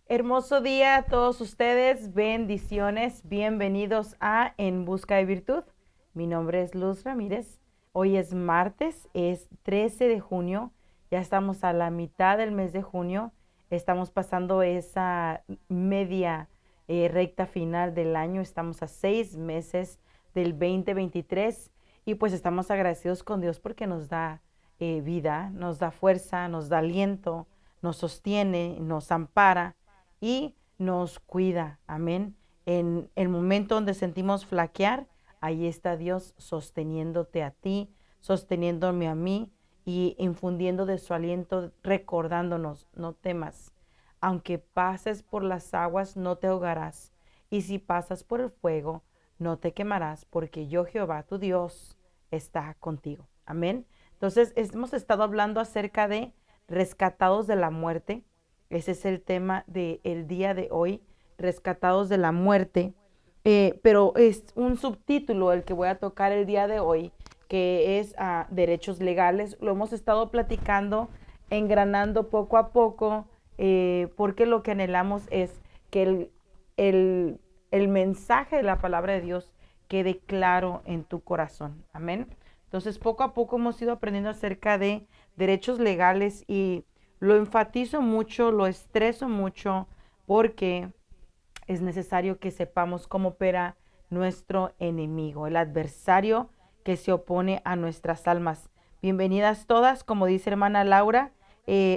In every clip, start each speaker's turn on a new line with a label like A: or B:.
A: Hermoso día a todos ustedes, bendiciones, bienvenidos a En Busca de Virtud. Mi nombre es Luz Ramírez. Hoy es martes, es 13 de junio, ya estamos a la mitad del mes de junio, estamos pasando esa media recta final del año, estamos a 6 meses del 2023 y pues estamos agradecidos con Dios porque nos da vida, nos da fuerza, nos da aliento, nos sostiene, nos ampara y nos cuida. Amén. En el momento donde sentimos flaquear, ahí está Dios sosteniéndote a ti, sosteniéndome a mí y infundiendo de su aliento, recordándonos, no temas. Aunque pases por las aguas, no te ahogarás. Y si pasas por el fuego, no te quemarás, porque yo, Jehová, tu Dios, está contigo. Amén. Entonces, hemos estado hablando acerca de rescatados de la muerte. Ese es el tema del día de hoy, rescatados de la muerte. Pero es un subtítulo el que voy a tocar el día de hoy, que es derechos legales. Lo hemos estado platicando, engranando poco a poco, porque lo que anhelamos es que el mensaje de la palabra de Dios quede claro en tu corazón. Amén. Entonces, poco a poco hemos ido aprendiendo acerca de derechos legales y lo enfatizo mucho, lo estreso mucho porque es necesario que sepamos cómo opera nuestro enemigo, el adversario que se opone a nuestras almas. Bienvenidas todas, como dice hermana Laura,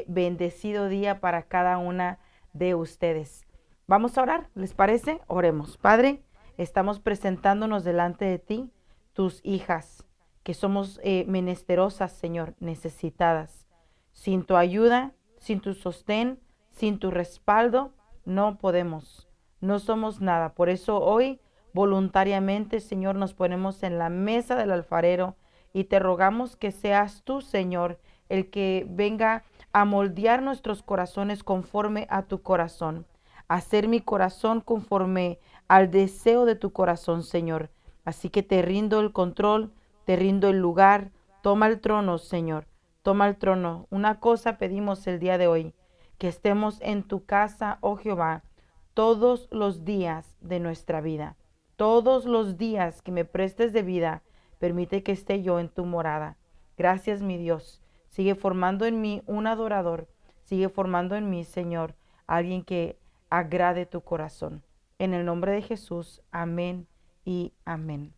A: bendecido día para cada una de ustedes. Vamos a orar, ¿les parece? Oremos. Padre, estamos presentándonos delante de ti, tus hijas, que somos menesterosas, Señor, necesitadas. Sin tu ayuda, sin tu sostén, sin tu respaldo, no podemos, no somos nada. Por eso hoy, voluntariamente, Señor, nos ponemos en la mesa del alfarero y te rogamos que seas tú, Señor, el que venga a moldear nuestros corazones conforme a tu corazón, hacer mi corazón conforme al deseo de tu corazón, Señor. Así que te rindo el control, te rindo el lugar, toma el trono, Señor. Toma el trono. Una cosa pedimos el día de hoy, que estemos en tu casa, oh Jehová, todos los días de nuestra vida. Todos los días que me prestes de vida, permite que esté yo en tu morada. Gracias, mi Dios. Sigue formando en mí un adorador. Sigue formando en mí, Señor, alguien que agrade tu corazón. En el nombre de Jesús, amén y amén.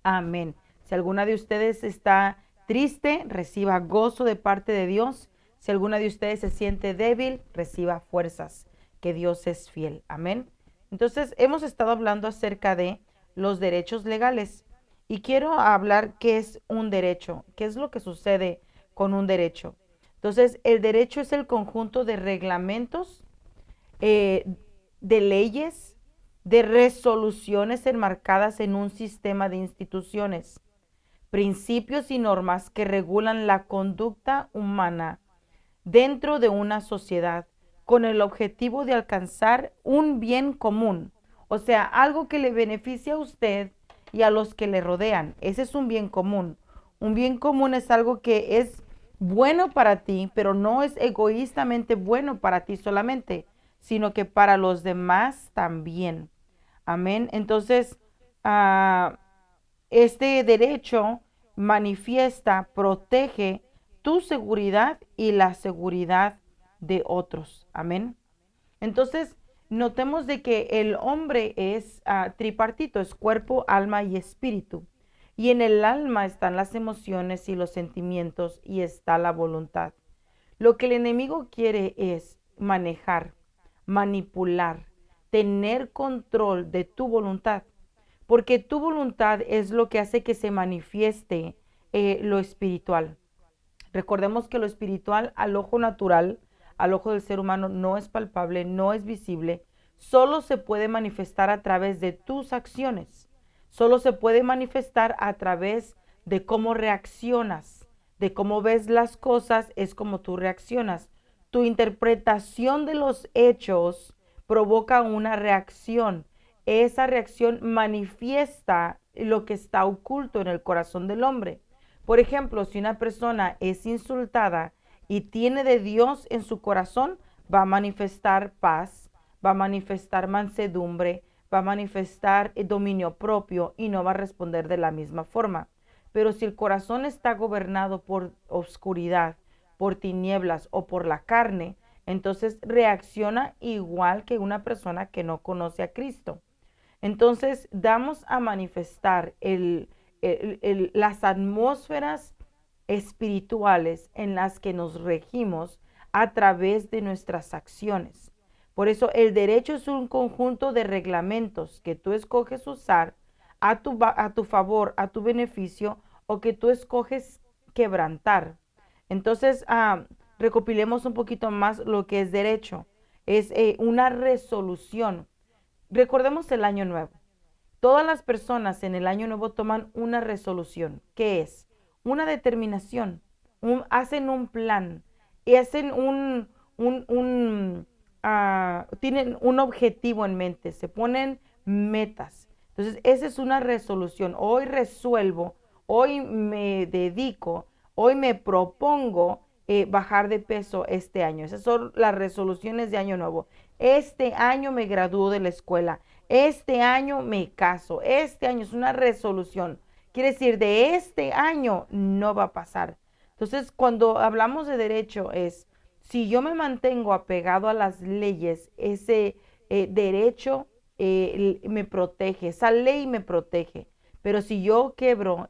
A: Amén. Si alguna de ustedes está triste, reciba gozo de parte de Dios. Si alguna de ustedes se siente débil, reciba fuerzas, que Dios es fiel. Amén. Entonces, hemos estado hablando acerca de los derechos legales y quiero hablar qué es un derecho, qué es lo que sucede con un derecho. Entonces, el derecho es el conjunto de reglamentos, eh, de leyes, de resoluciones enmarcadas en un sistema de instituciones, principios y normas que regulan la conducta humana dentro de una sociedad con el objetivo de alcanzar un bien común, o sea, algo que le beneficie a usted y a los que le rodean. Ese es un bien común. Un bien común es algo que es bueno para ti, pero no es egoístamente bueno para ti solamente, sino que para los demás también. Amén. Entonces, ah, este derecho manifiesta, protege tu seguridad y la seguridad de otros. Amén. Entonces, notemos de que el hombre es tripartito, es cuerpo, alma y espíritu. Y en el alma están las emociones y los sentimientos y está la voluntad. Lo que el enemigo quiere es manejar, manipular, tener control de tu voluntad, porque tu voluntad es lo que hace que se manifieste lo espiritual. Recordemos que lo espiritual al ojo natural, al ojo del ser humano, no es palpable, no es visible, solo se puede manifestar a través de tus acciones, solo se puede manifestar a través de cómo reaccionas, de cómo ves las cosas, es como tú reaccionas. Tu interpretación de los hechos provoca una reacción. Esa reacción manifiesta lo que está oculto en el corazón del hombre. Por ejemplo, si una persona es insultada y tiene de Dios en su corazón, va a manifestar paz va a manifestar mansedumbre, va a manifestar dominio propio y no va a responder de la misma forma. Pero si el corazón está gobernado por oscuridad, por tinieblas o por la carne, entonces reacciona igual que una persona que no conoce a Cristo. Entonces damos a manifestar las atmósferas espirituales en las que nos regimos a través de nuestras acciones. Por eso el derecho es un conjunto de reglamentos que tú escoges usar a tu favor, a tu beneficio, o que tú escoges quebrantar. Entonces, recopilemos un poquito más lo que es derecho. Es una resolución. Recordemos el año nuevo. Todas las personas en el año nuevo toman una resolución. ¿Qué es? Una determinación. Hacen un plan y hacen tienen un objetivo en mente, se ponen metas. Entonces, esa es una resolución. Hoy resuelvo, hoy me dedico, hoy me propongo bajar de peso este año. Esas son las resoluciones de año nuevo. Este año me gradúo de la escuela. Este año me caso. Este año es una resolución. Quiere decir, de este año no va a pasar. Entonces, cuando hablamos de derecho es, si yo me mantengo apegado a las leyes, ese derecho me protege, esa ley me protege. Pero si yo quebro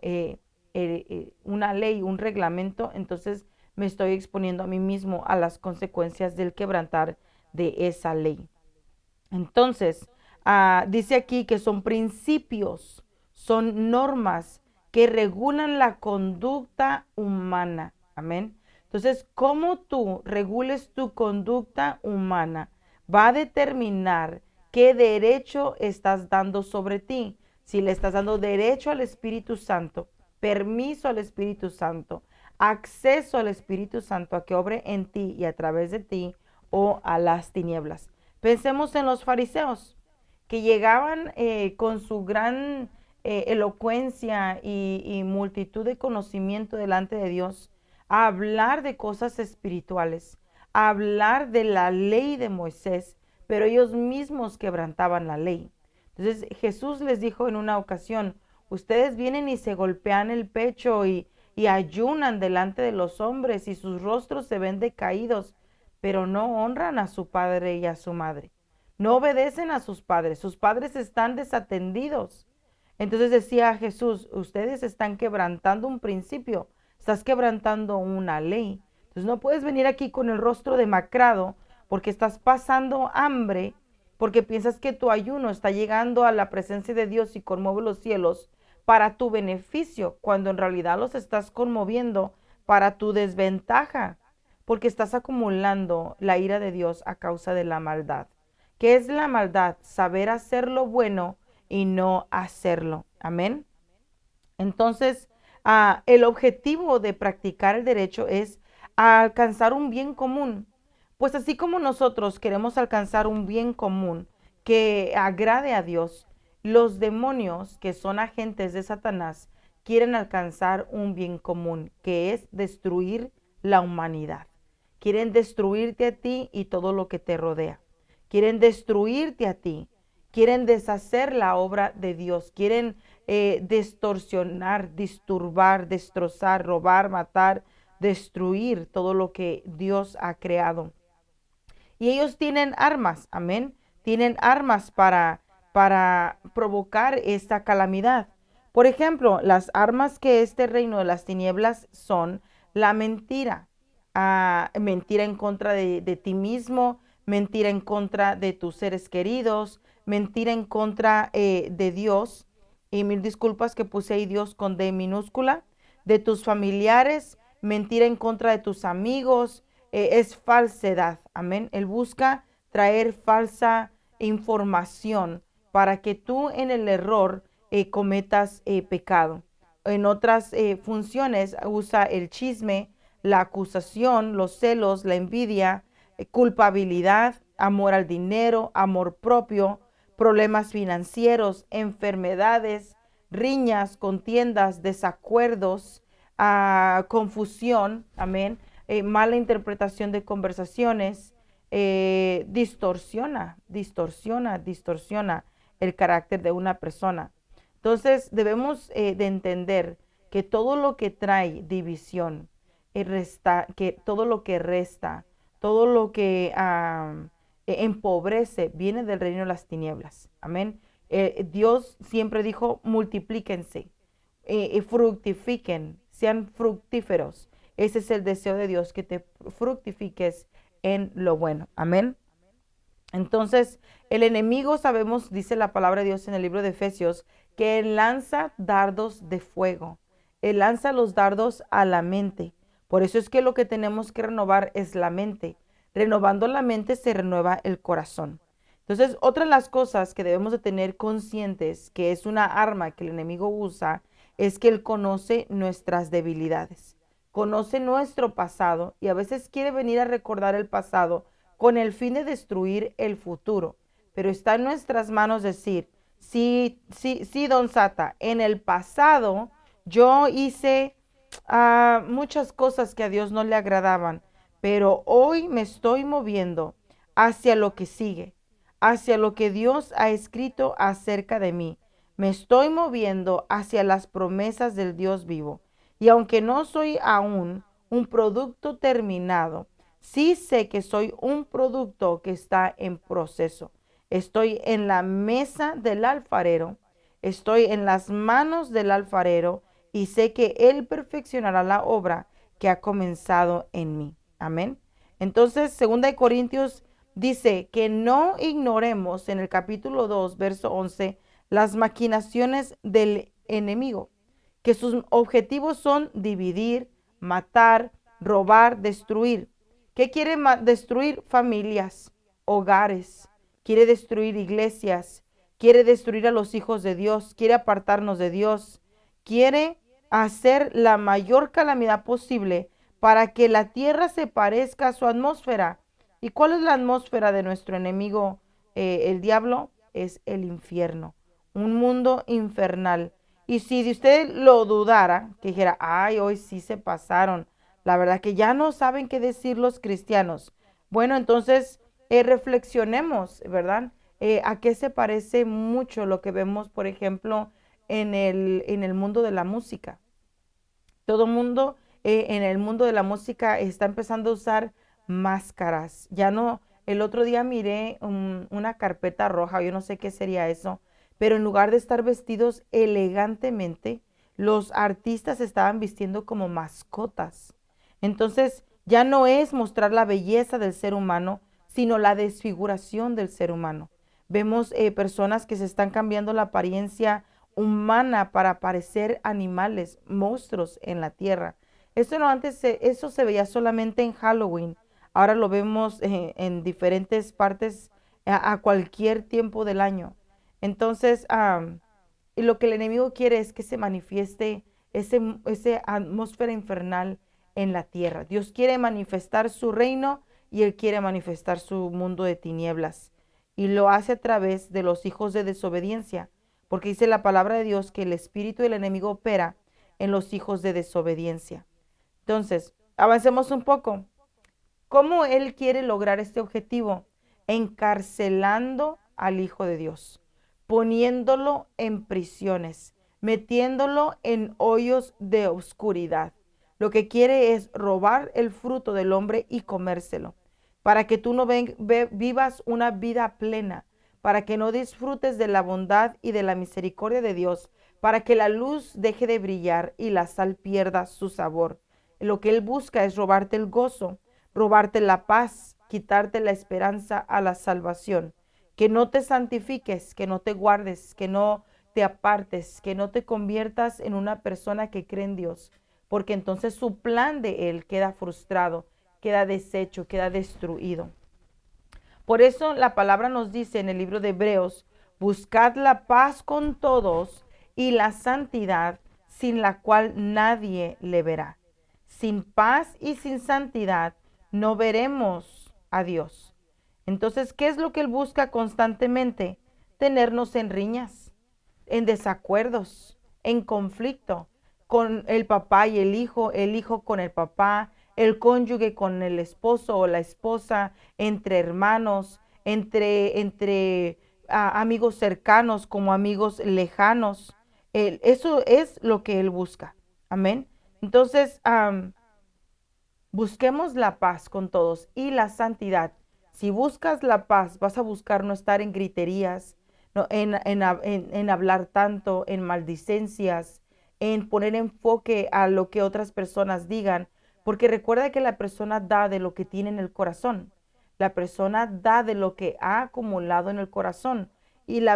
A: una ley, un reglamento, entonces me estoy exponiendo a mí mismo a las consecuencias del quebrantar de esa ley. Entonces, dice aquí que son principios, son normas que regulan la conducta humana. Amén. Entonces, cómo tú regules tu conducta humana va a determinar qué derecho estás dando sobre ti. Si le estás dando derecho al Espíritu Santo, permiso al Espíritu Santo, acceso al Espíritu Santo a que obre en ti y a través de ti, o a las tinieblas. Pensemos en los fariseos que llegaban con su gran elocuencia y multitud de conocimiento delante de Dios a hablar de cosas espirituales, a hablar de la ley de Moisés, pero ellos mismos quebrantaban la ley. Entonces Jesús les dijo en una ocasión, ustedes vienen y se golpean el pecho y ayunan delante de los hombres y sus rostros se ven decaídos, pero no honran a su padre y a su madre. No obedecen a sus padres están desatendidos. Entonces decía Jesús, ustedes están quebrantando un principio, estás quebrantando una ley. Entonces no puedes venir aquí con el rostro demacrado porque estás pasando hambre, porque piensas que tu ayuno está llegando a la presencia de Dios y conmueve los cielos para tu beneficio, cuando en realidad los estás conmoviendo para tu desventaja, porque estás acumulando la ira de Dios a causa de la maldad. ¿Qué es la maldad? Saber hacer lo bueno y no hacerlo. Amén. Entonces, el objetivo de practicar el derecho es alcanzar un bien común. Pues así como nosotros queremos alcanzar un bien común que agrade a Dios, los demonios, que son agentes de Satanás, quieren alcanzar un bien común, que es destruir la humanidad. Quieren destruirte a ti y todo lo que te rodea. Quieren destruirte a ti. Quieren deshacer la obra de Dios. Quieren distorsionar, disturbar, destrozar, robar, matar, destruir todo lo que Dios ha creado. Y ellos tienen armas, amén. Tienen armas para provocar esta calamidad. Por ejemplo, las armas que este reino de las tinieblas son la mentira, mentira en contra de ti mismo, mentira en contra de tus seres queridos, mentira en contra de Dios, y mil disculpas que puse ahí Dios con D minúscula, de tus familiares, mentira en contra de tus amigos, es falsedad, amén. Él busca traer falsa información para que tú en el error cometas pecado. En otras funciones usa el chisme, la acusación, los celos, la envidia, culpabilidad, amor al dinero, amor propio, problemas financieros, enfermedades, riñas, contiendas, desacuerdos, confusión, amén, mala interpretación de conversaciones, distorsiona el carácter de una persona. Entonces debemos de entender que todo lo que trae división, que todo lo que resta, todo lo que empobrece, viene del reino de las tinieblas. Amén. Dios siempre dijo, multiplíquense, fructifiquen, sean fructíferos. Ese es el deseo de Dios, que te fructifiques en lo bueno. Amén. Entonces, el enemigo, sabemos, dice la palabra de Dios en el libro de Efesios, que él lanza dardos de fuego. Él lanza los dardos a la mente. Por eso es que lo que tenemos que renovar es la mente. Renovando la mente se renueva el corazón. Entonces, otra de las cosas que debemos de tener conscientes, que es una arma que el enemigo usa, es que él conoce nuestras debilidades, conoce nuestro pasado y a veces quiere venir a recordar el pasado con el fin de destruir el futuro. Pero está en nuestras manos decir, sí, sí, sí, don Sata, en el pasado yo hice muchas cosas que a Dios no le agradaban, pero hoy me estoy moviendo hacia lo que sigue, hacia lo que Dios ha escrito acerca de mí. Me estoy moviendo hacia las promesas del Dios vivo. Y aunque no soy aún un producto terminado, sí sé que soy un producto que está en proceso. Estoy en la mesa del alfarero, estoy en las manos del alfarero y sé que Él perfeccionará la obra que ha comenzado en mí. Amén. Entonces, 2 Corintios dice que no ignoremos en el capítulo 2, verso 11, las maquinaciones del enemigo, que sus objetivos son dividir, matar, robar, destruir. ¿Qué quiere destruir? Familias, hogares, quiere destruir iglesias, quiere destruir a los hijos de Dios, quiere apartarnos de Dios, quiere hacer la mayor calamidad posible para que la tierra se parezca a su atmósfera. ¿Y cuál es la atmósfera de nuestro enemigo, el diablo? Es el infierno, un mundo infernal. Y si de usted lo dudara, que dijera, ay, hoy sí se pasaron, la verdad que ya no saben qué decir los cristianos. Bueno, entonces reflexionemos, ¿verdad? ¿A qué se parece mucho lo que vemos, por ejemplo, en el mundo de la música? Todo mundo en el mundo de la música está empezando a usar máscaras. Ya no, el otro día miré una carpeta roja, yo no sé qué sería eso, pero en lugar de estar vestidos elegantemente, los artistas estaban vistiendo como mascotas. Entonces, ya no es mostrar la belleza del ser humano, sino la desfiguración del ser humano. Vemos personas que se están cambiando la apariencia humana para parecer animales, monstruos en la tierra. Eso no antes, eso se veía solamente en Halloween. Ahora lo vemos en diferentes partes a cualquier tiempo del año. Entonces, y lo que el enemigo quiere es que se manifieste ese atmósfera infernal en la tierra. Dios quiere manifestar su reino y Él quiere manifestar su mundo de tinieblas. Y lo hace a través de los hijos de desobediencia, porque dice la palabra de Dios que el espíritu del enemigo opera en los hijos de desobediencia. Entonces, avancemos un poco. ¿Cómo Él quiere lograr este objetivo? Encarcelando al Hijo de Dios, poniéndolo en prisiones, metiéndolo en hoyos de oscuridad. Lo que quiere es robar el fruto del hombre y comérselo, para que tú no vivas una vida plena, para que no disfrutes de la bondad y de la misericordia de Dios, para que la luz deje de brillar y la sal pierda su sabor. Lo que Él busca es robarte el gozo, robarte la paz, quitarte la esperanza a la salvación. Que no te santifiques, que no te guardes, que no te apartes, que no te conviertas en una persona que cree en Dios, porque entonces su plan de Él queda frustrado, queda deshecho, queda destruido. Por eso la palabra nos dice en el libro de Hebreos, buscad la paz con todos y la santidad sin la cual nadie le verá. Sin paz y sin santidad no veremos a Dios. Entonces, ¿qué es lo que Él busca constantemente? Tenernos en riñas, en desacuerdos, en conflicto con el papá y el hijo con el papá, el cónyuge con el esposo o la esposa, entre hermanos, entre amigos cercanos como amigos lejanos. Eso es lo que Él busca. Amén. Entonces, busquemos la paz con todos y la santidad. Si buscas la paz, vas a buscar no estar en griterías, no, en hablar tanto, en maldicencias, en poner enfoque a lo que otras personas digan, porque recuerda que la persona da de lo que tiene en el corazón. La persona da de lo que ha acumulado en el corazón. Y la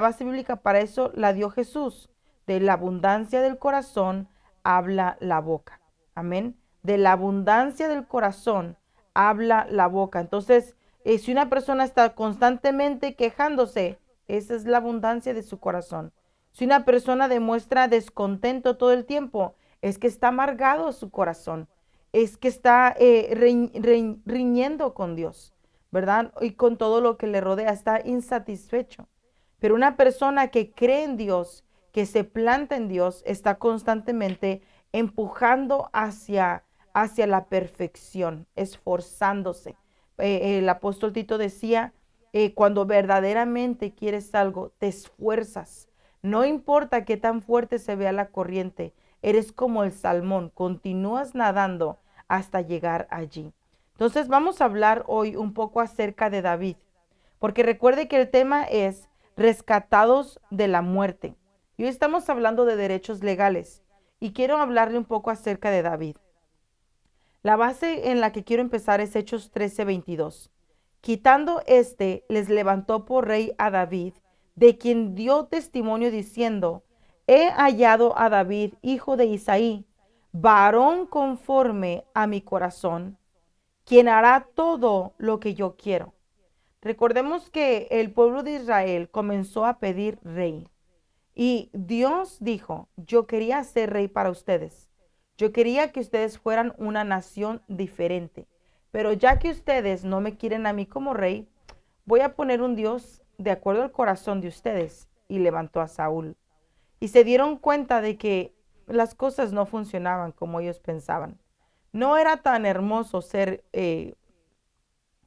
A: base bíblica para eso la dio Jesús. De la abundancia del corazón habla la boca. Amén. De la abundancia del corazón habla la boca. Entonces, si una persona está constantemente quejándose, esa es la abundancia de su corazón. Si una persona demuestra descontento todo el tiempo, es que está amargado su corazón, es que está riñendo con Dios, ¿verdad? Y con todo lo que le rodea, está insatisfecho. Pero una persona que cree en Dios, que se planta en Dios, está constantemente empujando hacia la perfección, esforzándose. El apóstol Tito decía, cuando verdaderamente quieres algo, te esfuerzas. No importa qué tan fuerte se vea la corriente, eres como el salmón, continúas nadando hasta llegar allí. Entonces vamos a hablar hoy un poco acerca de David, porque recuerde que el tema es rescatados de la muerte. Y hoy estamos hablando de derechos legales y quiero hablarle un poco acerca de David. La base en la que quiero empezar es Hechos 13:22. Quitando les levantó por rey a David, de quien dio testimonio diciendo, he hallado a David, hijo de Isaí, varón conforme a mi corazón, quien hará todo lo que yo quiero. Recordemos que el pueblo de Israel comenzó a pedir rey. Y Dios dijo, yo quería ser rey para ustedes. Yo quería que ustedes fueran una nación diferente. Pero ya que ustedes no me quieren a mí como rey, voy a poner un Dios de acuerdo al corazón de ustedes. Y levantó a Saúl. Y se dieron cuenta de que las cosas no funcionaban como ellos pensaban. No era tan hermoso ser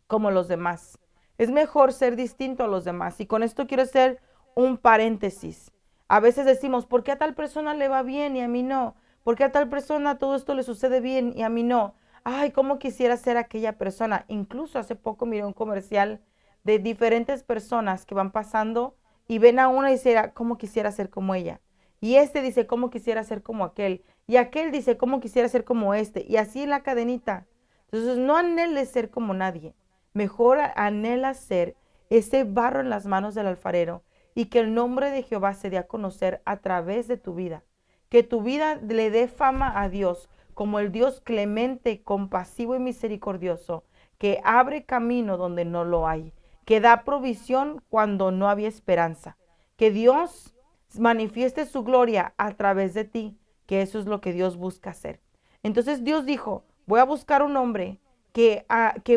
A: como los demás. Es mejor ser distinto a los demás. Y con esto quiero hacer un paréntesis. A veces decimos, ¿por qué a tal persona le va bien y a mí no? ¿Por qué a tal persona todo esto le sucede bien y a mí no? Ay, cómo quisiera ser aquella persona. Incluso hace poco miré un comercial de diferentes personas que van pasando y ven a una y dicen, ¿cómo quisiera ser como ella? Y este dice, ¿cómo quisiera ser como aquel? Y aquel dice, ¿cómo quisiera ser como este? Y así en la cadenita. Entonces, no anheles ser como nadie. Mejor anhela ser ese barro en las manos del alfarero y que el nombre de Jehová se dé a conocer a través de tu vida. Que tu vida le dé fama a Dios como el Dios clemente, compasivo y misericordioso, que abre camino donde no lo hay, que da provisión cuando no había esperanza. Que Dios manifieste su gloria a través de ti, que eso es lo que Dios busca hacer. Entonces Dios dijo, voy a buscar un hombre que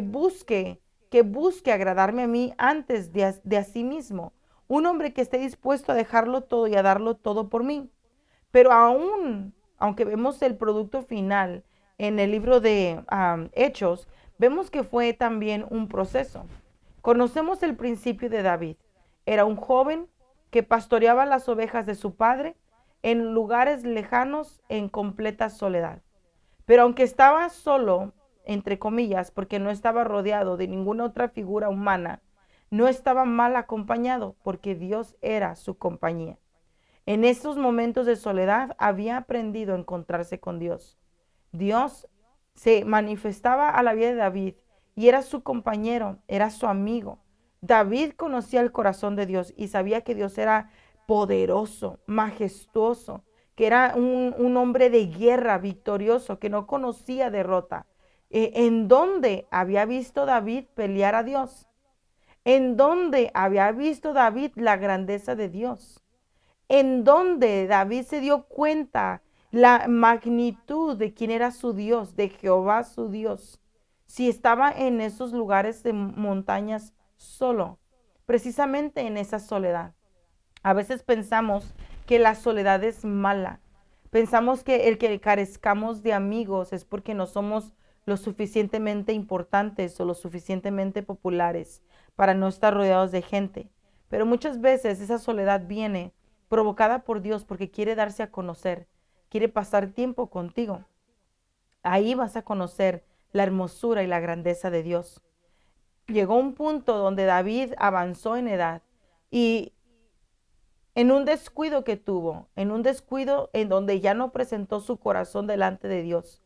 A: busque agradarme a mí antes de a sí mismo. Un hombre que esté dispuesto a dejarlo todo y a darlo todo por mí. Pero aunque vemos el producto final en el libro de Hechos, vemos que fue también un proceso. Conocemos el principio de David. Era un joven que pastoreaba las ovejas de su padre en lugares lejanos en completa soledad. Pero aunque estaba solo, entre comillas, porque no estaba rodeado de ninguna otra figura humana, no estaba mal acompañado porque Dios era su compañía. En esos momentos de soledad había aprendido a encontrarse con Dios. Dios se manifestaba a la vida de David y era su compañero, era su amigo. David conocía el corazón de Dios y sabía que Dios era poderoso, majestuoso, que era un hombre de guerra victorioso, que no conocía derrota. ¿En dónde había visto David pelear a Dios? ¿En dónde había visto David la grandeza de Dios? ¿En dónde David se dio cuenta la magnitud de quién era su Dios, de Jehová su Dios? Si estaba en esos lugares de montañas solo, precisamente en esa soledad. A veces pensamos que la soledad es mala. Pensamos que el que carezcamos de amigos es porque no somos lo suficientemente importantes o lo suficientemente populares para no estar rodeados de gente. Pero muchas veces esa soledad viene provocada por Dios porque quiere darse a conocer, quiere pasar tiempo contigo. Ahí vas a conocer la hermosura y la grandeza de Dios. Llegó un punto donde David avanzó en edad y en un descuido que tuvo, en un descuido en donde ya no presentó su corazón delante de Dios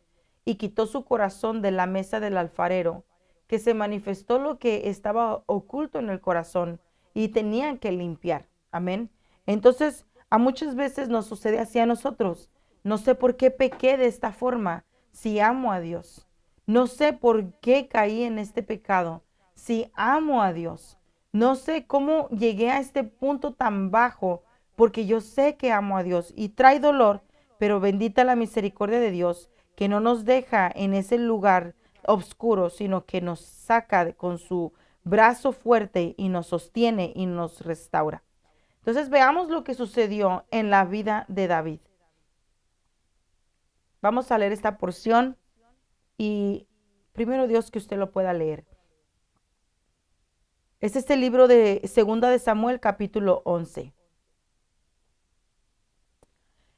A: y quitó su corazón de la mesa del alfarero, que se manifestó lo que estaba oculto en el corazón y tenían que limpiar. Amén. Entonces, a muchas veces nos sucede así a nosotros. No sé por qué pequé de esta forma si amo a Dios. No sé por qué caí en este pecado si amo a Dios. No sé cómo llegué a este punto tan bajo, porque yo sé que amo a Dios y trae dolor, pero bendita la misericordia de Dios, que no nos deja en ese lugar oscuro, sino que nos saca con su brazo fuerte y nos sostiene y nos restaura. Entonces veamos lo que sucedió en la vida de David. Vamos a leer esta porción y primero Dios que usted lo pueda leer. Este es el libro de Segunda de Samuel, capítulo 11.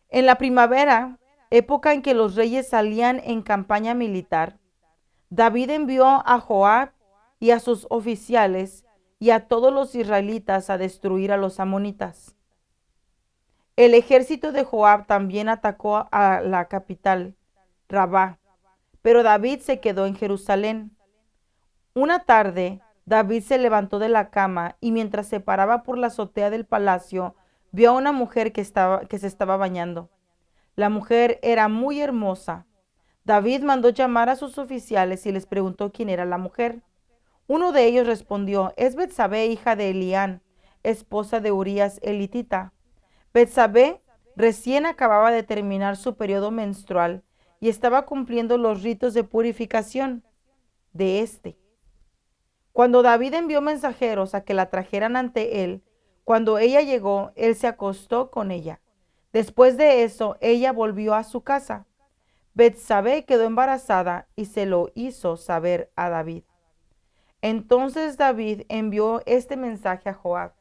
A: En la primavera, época en que los reyes salían en campaña militar, David envió a Joab y a sus oficiales y a todos los israelitas a destruir a los amonitas. El ejército de Joab también atacó a la capital, Rabá, pero David se quedó en Jerusalén. Una tarde, David se levantó de la cama y mientras se paraba por la azotea del palacio, vio a una mujer que se estaba bañando. La mujer era muy hermosa. David mandó llamar a sus oficiales y les preguntó quién era la mujer. Uno de ellos respondió, es Betsabé, hija de Elián, esposa de Urías elitita. Betsabé recién acababa de terminar su periodo menstrual y estaba cumpliendo los ritos de purificación de este. Cuando David envió mensajeros a que la trajeran ante él, cuando ella llegó, él se acostó con ella. Después de eso, ella volvió a su casa. Betsabé quedó embarazada y se lo hizo saber a David. Entonces David envió este mensaje a Joab: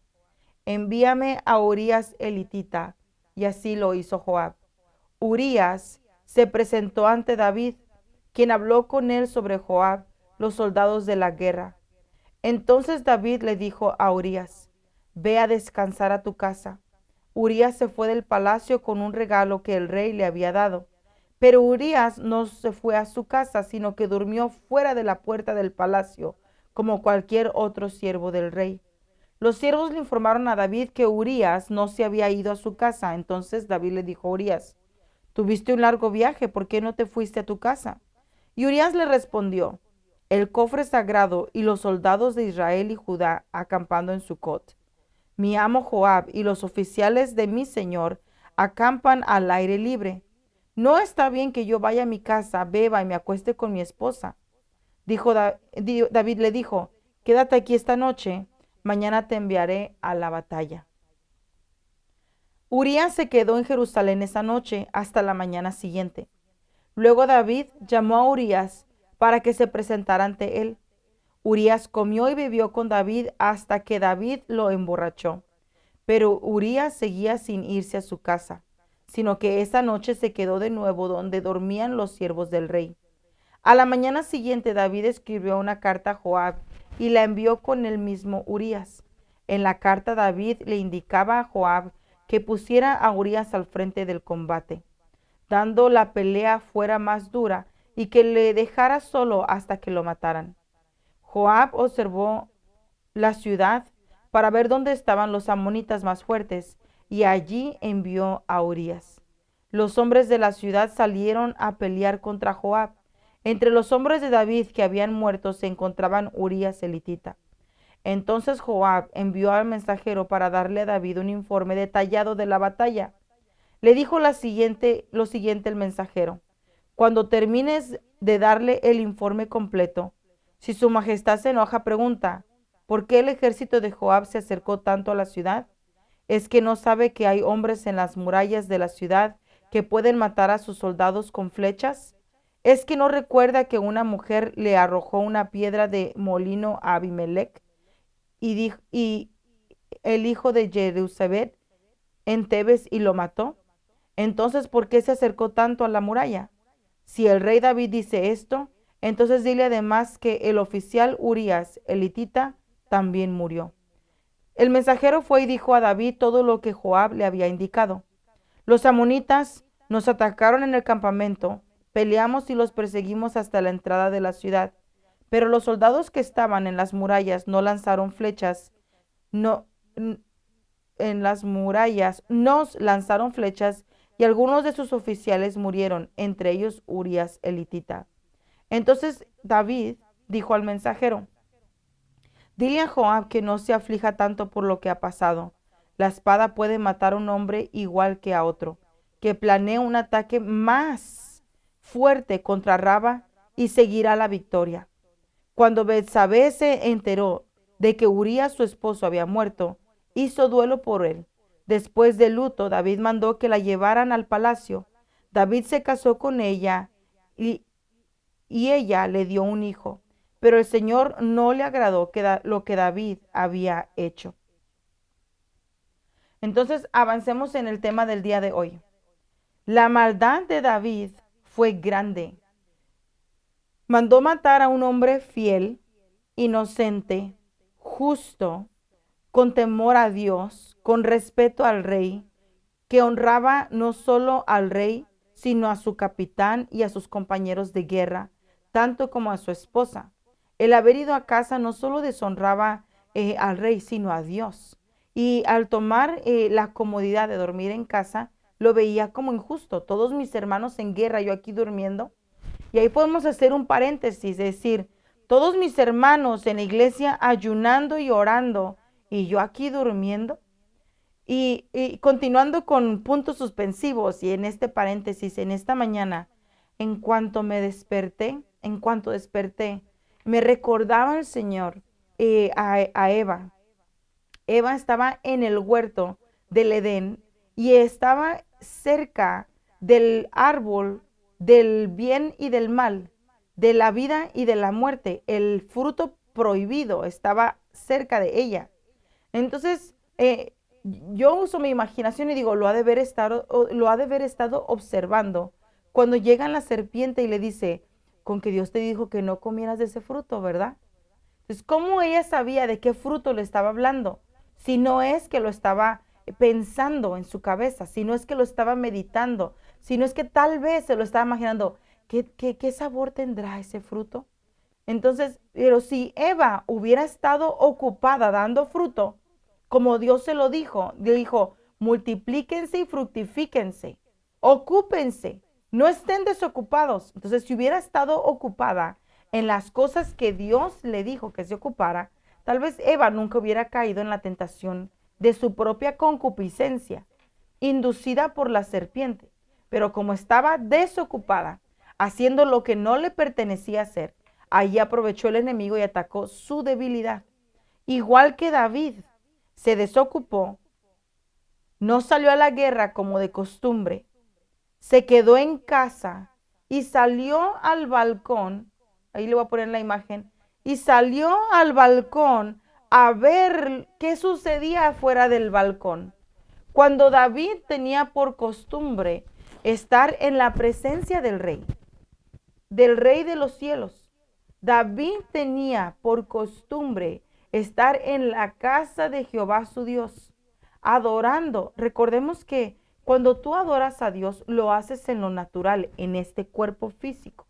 A: envíame a Urías elitita. Y así lo hizo Joab. Urías se presentó ante David, quien habló con él sobre Joab, los soldados de la guerra. Entonces David le dijo a Urías: ve a descansar a tu casa. Urías se fue del palacio con un regalo que el rey le había dado. Pero Urías no se fue a su casa, sino que durmió fuera de la puerta del palacio, como cualquier otro siervo del rey. Los siervos le informaron a David que Urías no se había ido a su casa. Entonces David le dijo a Urías: tuviste un largo viaje, ¿por qué no te fuiste a tu casa? Y Urías le respondió: el cofre sagrado y los soldados de Israel y Judá acampando en Sucot. Mi amo Joab y los oficiales de mi señor acampan al aire libre. No está bien que yo vaya a mi casa, beba y me acueste con mi esposa. David le dijo: quédate aquí esta noche, mañana te enviaré a la batalla. Urías se quedó en Jerusalén esa noche hasta la mañana siguiente. Luego David llamó a Urías para que se presentara ante él. Urías comió y bebió con David hasta que David lo emborrachó. Pero Urías seguía sin irse a su casa, sino que esa noche se quedó de nuevo donde dormían los siervos del rey. A la mañana siguiente David escribió una carta a Joab y la envió con el mismo Urías. En la carta David le indicaba a Joab que pusiera a Urías al frente del combate, dando la pelea fuera más dura y que le dejara solo hasta que lo mataran. Joab observó la ciudad para ver dónde estaban los amonitas más fuertes y allí envió a Urías. Los hombres de la ciudad salieron a pelear contra Joab. Entre los hombres de David que habían muerto se encontraban Urías elitita. Entonces Joab envió al mensajero para darle a David un informe detallado de la batalla. Le dijo lo siguiente el mensajero: cuando termines de darle el informe completo, si su majestad se enoja, pregunta: ¿por qué el ejército de Joab se acercó tanto a la ciudad? ¿Es que no sabe que hay hombres en las murallas de la ciudad que pueden matar a sus soldados con flechas? ¿Es que no recuerda que una mujer le arrojó una piedra de molino a Abimelech y el hijo de Jezabel en Tebes y lo mató? Entonces, ¿por qué se acercó tanto a la muralla? Si el rey David dice esto, entonces dile además que el oficial Urías, el hitita, también murió. El mensajero fue y dijo a David todo lo que Joab le había indicado. Los amonitas nos atacaron en el campamento, peleamos y los perseguimos hasta la entrada de la ciudad. Pero los soldados que estaban en las murallas no lanzaron flechas, no, en las murallas nos lanzaron flechas y algunos de sus oficiales murieron, entre ellos Urías el hitita. Entonces David dijo al mensajero: dile a Joab que no se aflija tanto por lo que ha pasado. La espada puede matar a un hombre igual que a otro, que planee un ataque más fuerte contra Raba y seguirá la victoria. Cuando Betsabé se enteró de que Urías su esposo había muerto, hizo duelo por él. Después del luto, David mandó que la llevaran al palacio. David se casó con ella y, y ella le dio un hijo. Pero el Señor no le agradó lo que David había hecho. Entonces avancemos en el tema del día de hoy. La maldad de David fue grande. Mandó matar a un hombre fiel, inocente, justo, con temor a Dios, con respeto al rey, que honraba no solo al rey, sino a su capitán y a sus compañeros de guerra, tanto como a su esposa. El haber ido a casa no solo deshonraba al rey, sino a Dios. Y al tomar la comodidad de dormir en casa, lo veía como injusto. Todos mis hermanos en guerra, yo aquí durmiendo. Y ahí podemos hacer un paréntesis, decir, todos mis hermanos en la iglesia ayunando y orando, y yo aquí durmiendo. Y continuando con puntos suspensivos y en este paréntesis, en esta mañana, en cuanto desperté, me recordaba el Señor a Eva. Eva estaba en el huerto del Edén y estaba cerca del árbol del bien y del mal, de la vida y de la muerte. El fruto prohibido estaba cerca de ella. Entonces, yo uso mi imaginación y digo, lo ha de haber estado observando cuando llega la serpiente y le dice, con que Dios te dijo que no comieras de ese fruto, ¿verdad? Entonces, ¿cómo ella sabía de qué fruto le estaba hablando? Si no es que lo estaba pensando en su cabeza, si no es que lo estaba meditando, si no es que tal vez se lo estaba imaginando, ¿qué sabor tendrá ese fruto? Entonces, pero si Eva hubiera estado ocupada dando fruto, como Dios se lo dijo, dijo, multiplíquense y fructifíquense, ocúpense, no estén desocupados. Entonces, si hubiera estado ocupada en las cosas que Dios le dijo que se ocupara, tal vez Eva nunca hubiera caído en la tentación de su propia concupiscencia, inducida por la serpiente. Pero como estaba desocupada, haciendo lo que no le pertenecía hacer, allí aprovechó el enemigo y atacó su debilidad. Igual que David se desocupó, no salió a la guerra como de costumbre, se quedó en casa y salió al balcón, ahí le voy a poner la imagen, y salió al balcón a ver qué sucedía fuera del balcón. Cuando David tenía por costumbre estar en la presencia del rey de los cielos, David tenía por costumbre estar en la casa de Jehová su Dios, adorando. Recordemos que cuando tú adoras a Dios, lo haces en lo natural, en este cuerpo físico.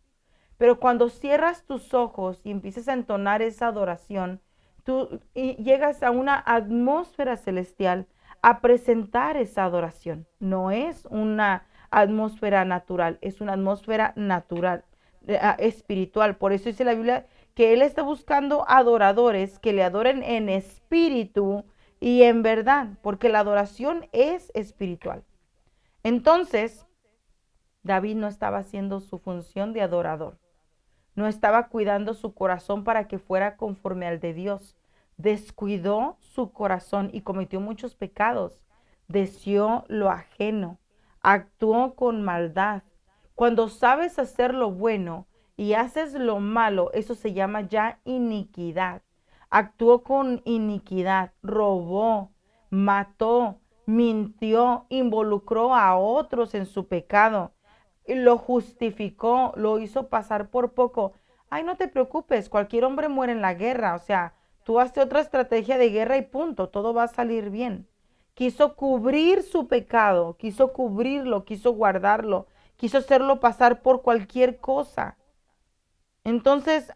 A: Pero cuando cierras tus ojos y empiezas a entonar esa adoración, tú llegas a una atmósfera celestial a presentar esa adoración. No es una atmósfera natural, es una atmósfera natural, espiritual. Por eso dice la Biblia que Él está buscando adoradores que le adoren en espíritu y en verdad, porque la adoración es espiritual. Entonces, David no estaba haciendo su función de adorador. No estaba cuidando su corazón para que fuera conforme al de Dios. Descuidó su corazón y cometió muchos pecados. Deseó lo ajeno. Actuó con maldad. Cuando sabes hacer lo bueno y haces lo malo, eso se llama ya iniquidad. Actuó con iniquidad, robó, mató, mintió, involucró a otros en su pecado, y lo justificó, lo hizo pasar por poco. Ay, no te preocupes, cualquier hombre muere en la guerra, o sea, tú haces otra estrategia de guerra y punto, todo va a salir bien. Quiso cubrir su pecado, quiso cubrirlo, quiso guardarlo, quiso hacerlo pasar por cualquier cosa. Entonces,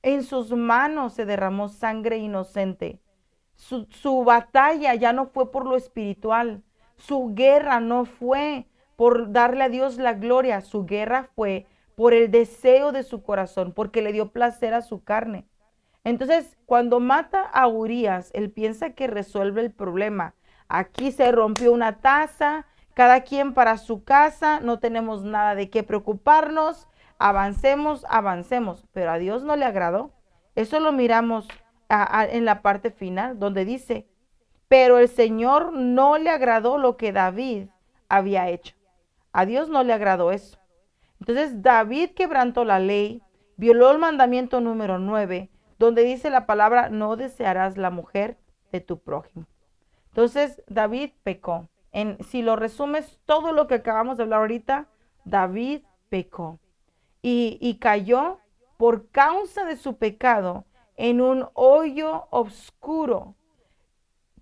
A: en sus manos se derramó sangre inocente. Su batalla ya no fue por lo espiritual. Su guerra no fue por darle a Dios la gloria. Su guerra fue por el deseo de su corazón, porque le dio placer a su carne. Entonces, cuando mata a Urías, él piensa que resuelve el problema. Aquí se rompió una taza, cada quien para su casa, no tenemos nada de qué preocuparnos, avancemos, avancemos. Pero a Dios no le agradó. Eso lo miramos en la parte final, donde dice, pero el Señor no le agradó lo que David había hecho. A Dios no le agradó eso. Entonces David quebrantó la ley, violó el mandamiento número 9, donde dice la palabra, no desearás la mujer de tu prójimo. Entonces David pecó. Si lo resumes, todo lo que acabamos de hablar ahorita, David pecó. Y cayó por causa de su pecado en un hoyo oscuro.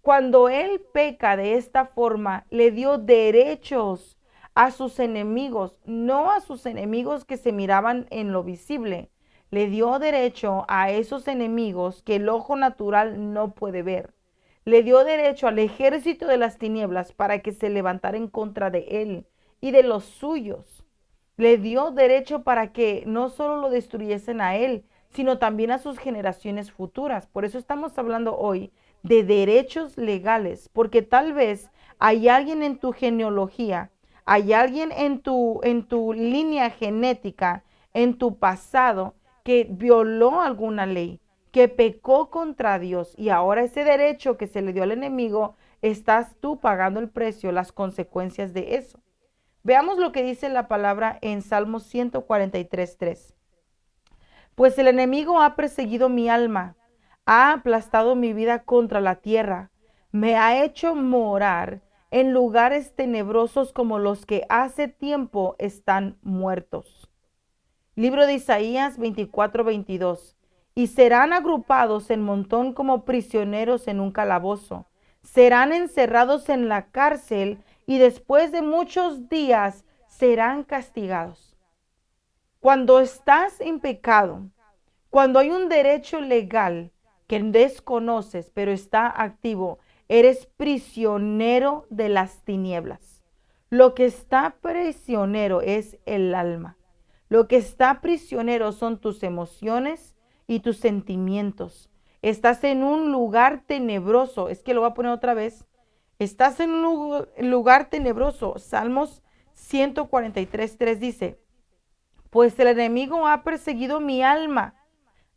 A: Cuando él peca de esta forma, le dio derechos a sus enemigos, no a sus enemigos que se miraban en lo visible. Le dio derecho a esos enemigos que el ojo natural no puede ver. Le dio derecho al ejército de las tinieblas para que se levantara en contra de él y de los suyos. Le dio derecho para que no solo lo destruyesen a él, sino también a sus generaciones futuras. Por eso estamos hablando hoy de derechos legales, porque tal vez hay alguien en tu genealogía, hay alguien en tu línea genética, en tu pasado, que violó alguna ley, que pecó contra Dios, y ahora ese derecho que se le dio al enemigo, estás tú pagando el precio, las consecuencias de eso. Veamos lo que dice la palabra en Salmos 143:3. Pues el enemigo ha perseguido mi alma, ha aplastado mi vida contra la tierra, me ha hecho morar en lugares tenebrosos como los que hace tiempo están muertos. Libro de Isaías 24:22. Y serán agrupados en montón como prisioneros en un calabozo. Serán encerrados en la cárcel y después de muchos días serán castigados. Cuando estás en pecado, cuando hay un derecho legal que desconoces, pero está activo, eres prisionero de las tinieblas. Lo que está prisionero es el alma. Lo que está prisionero son tus emociones y tus sentimientos. Estás en un lugar tenebroso. Es que lo voy a poner otra vez. Estás en un lugar tenebroso. Salmos 143:3 dice, pues el enemigo ha perseguido mi alma,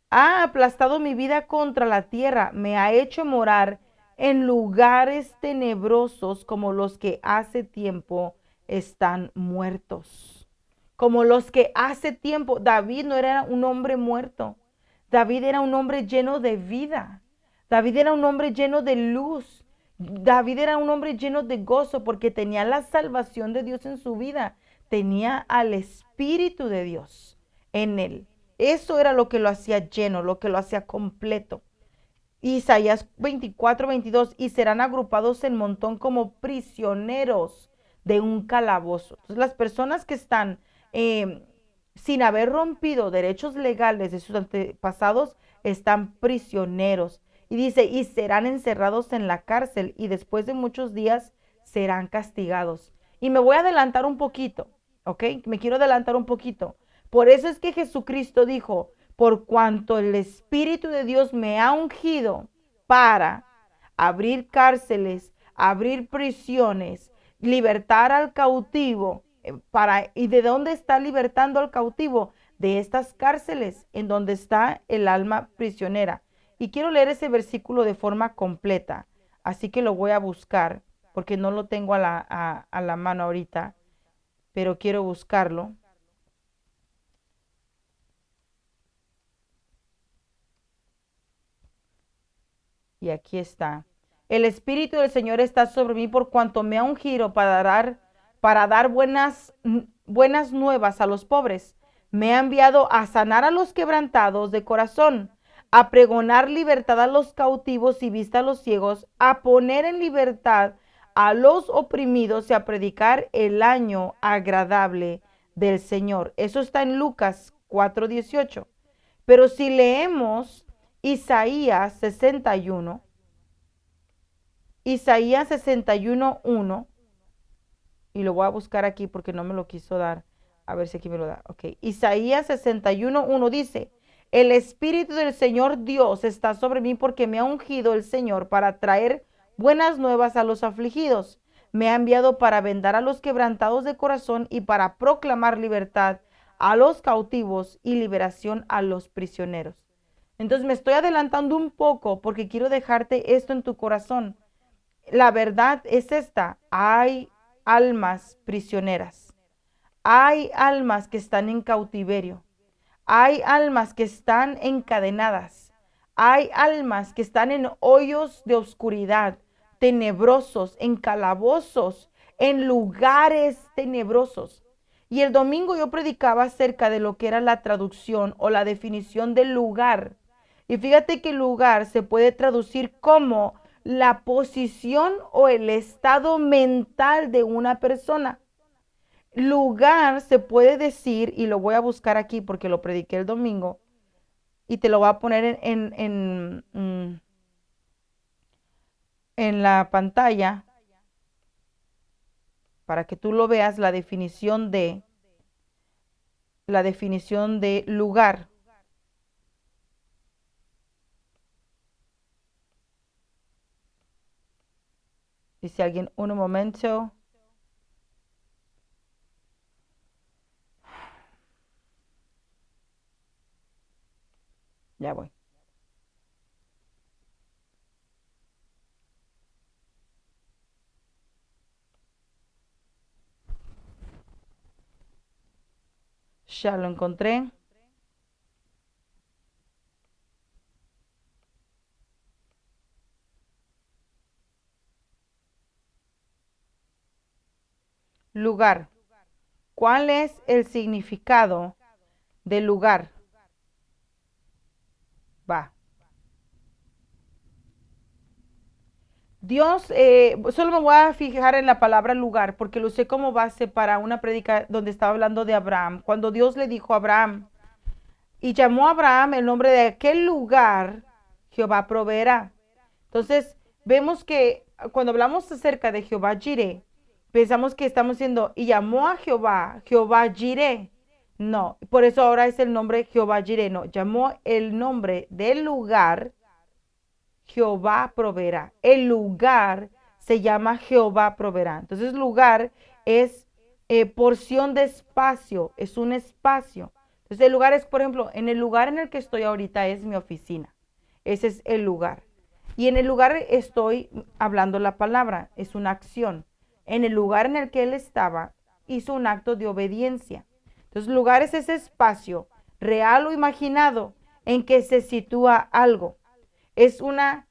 A: ha aplastado mi vida contra la tierra, me ha hecho morar en lugares tenebrosos como los que hace tiempo están muertos. Como los que hace tiempo, David no era un hombre muerto, David era un hombre lleno de vida, David era un hombre lleno de luz, David era un hombre lleno de gozo porque tenía la salvación de Dios en su vida, tenía al Espíritu de Dios en él. Eso era lo que lo hacía lleno, lo que lo hacía completo. Isaías 24:22, y serán agrupados en montón como prisioneros de un calabozo. Entonces, las personas que están sin haber rompido derechos legales de sus antepasados están prisioneros. Y dice, y serán encerrados en la cárcel y después de muchos días serán castigados. Y me voy a adelantar un poquito, ¿ok? Me quiero adelantar un poquito. Por eso es que Jesucristo dijo, por cuanto el Espíritu de Dios me ha ungido para abrir cárceles, abrir prisiones, libertar al cautivo, ¿y de dónde está libertando al cautivo? De estas cárceles en donde está el alma prisionera. Y quiero leer ese versículo de forma completa, así que lo voy a buscar porque no lo tengo a la mano ahorita. pero quiero buscarlo. Y aquí está. El Espíritu del Señor está sobre mí por cuanto me ha ungido para dar buenas nuevas a los pobres. Me ha enviado a sanar a los quebrantados de corazón, a pregonar libertad a los cautivos y vista a los ciegos, a poner en libertad a los oprimidos y a predicar el año agradable del Señor. Eso está en Lucas 4:18. Pero si leemos Isaías 61, Isaías 61:1, y lo voy a buscar aquí porque no me lo quiso dar. A ver si aquí me lo da. Ok. Isaías 61:1 dice, el Espíritu del Señor Dios está sobre mí porque me ha ungido el Señor para traer buenas nuevas a los afligidos. Me ha enviado para vendar a los quebrantados de corazón y para proclamar libertad a los cautivos y liberación a los prisioneros. Entonces me estoy adelantando un poco porque quiero dejarte esto en tu corazón. La verdad es esta, hay almas prisioneras, hay almas que están en cautiverio, hay almas que están encadenadas, hay almas que están en hoyos de oscuridad, tenebrosos, en calabozos, en lugares tenebrosos. Y el domingo yo predicaba acerca de lo que era la traducción o la definición del lugar. Y fíjate que el lugar se puede traducir como la posición o el estado mental de una persona. Lugar se puede decir, y lo voy a buscar aquí porque lo prediqué el domingo, y te lo voy a poner en la pantalla para que tú lo veas, la definición de lugar. Dice alguien, un momento. Ya voy. Ya lo encontré. Lugar. ¿Cuál es el significado del lugar? Va. Dios, solo me voy a fijar en la palabra lugar porque lo usé como base para una prédica donde estaba hablando de Abraham. Cuando Dios le dijo a Abraham y llamó a Abraham el nombre de aquel lugar, Jehová proveerá. Entonces, vemos que cuando hablamos acerca de Jehová Jireh, pensamos que estamos diciendo, y llamó a Jehová, Jehová Jireh. No, por eso ahora es el nombre Jehová Jireh. No, llamó el nombre del lugar Jehová proveerá. El lugar se llama Jehová proveerá. Entonces, lugar es porción de espacio, es un espacio. Entonces, el lugar es, por ejemplo, en el lugar en el que estoy ahorita es mi oficina. Ese es el lugar. Y en el lugar estoy hablando la palabra, es una acción. En el lugar en el que él estaba, hizo un acto de obediencia. Entonces, lugar es ese espacio real o imaginado en que se sitúa algo. Es una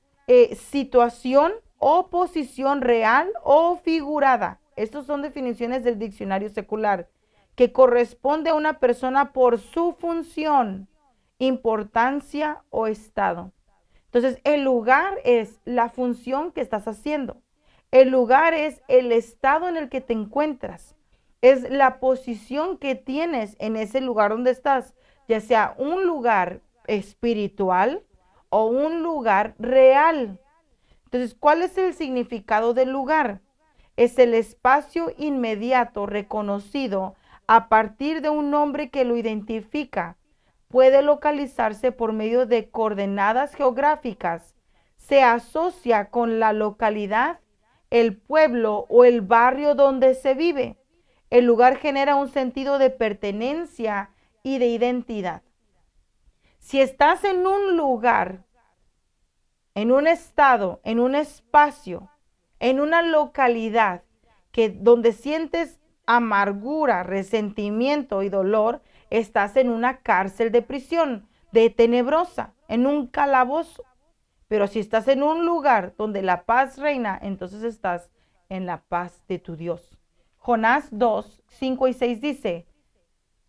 A: situación o posición real o figurada. Estas son definiciones del diccionario secular, que corresponde a una persona por su función, importancia o estado. Entonces, el lugar es la función que estás haciendo. El lugar es el estado en el que te encuentras. Es la posición que tienes en ese lugar donde estás, ya sea un lugar espiritual o un lugar real. Entonces, ¿cuál es el significado del lugar? Es el espacio inmediato reconocido a partir de un nombre que lo identifica. Puede localizarse por medio de coordenadas geográficas. Se asocia con la localidad, el pueblo o el barrio donde se vive. El lugar genera un sentido de pertenencia y de identidad. Si estás en un lugar, en un estado, en un espacio, en una localidad donde sientes amargura, resentimiento y dolor, estás en una cárcel de prisión, de tenebrosa, en un calabozo. Pero si estás en un lugar donde la paz reina, entonces estás en la paz de tu Dios. Jonás 2, 5 y 6 dice,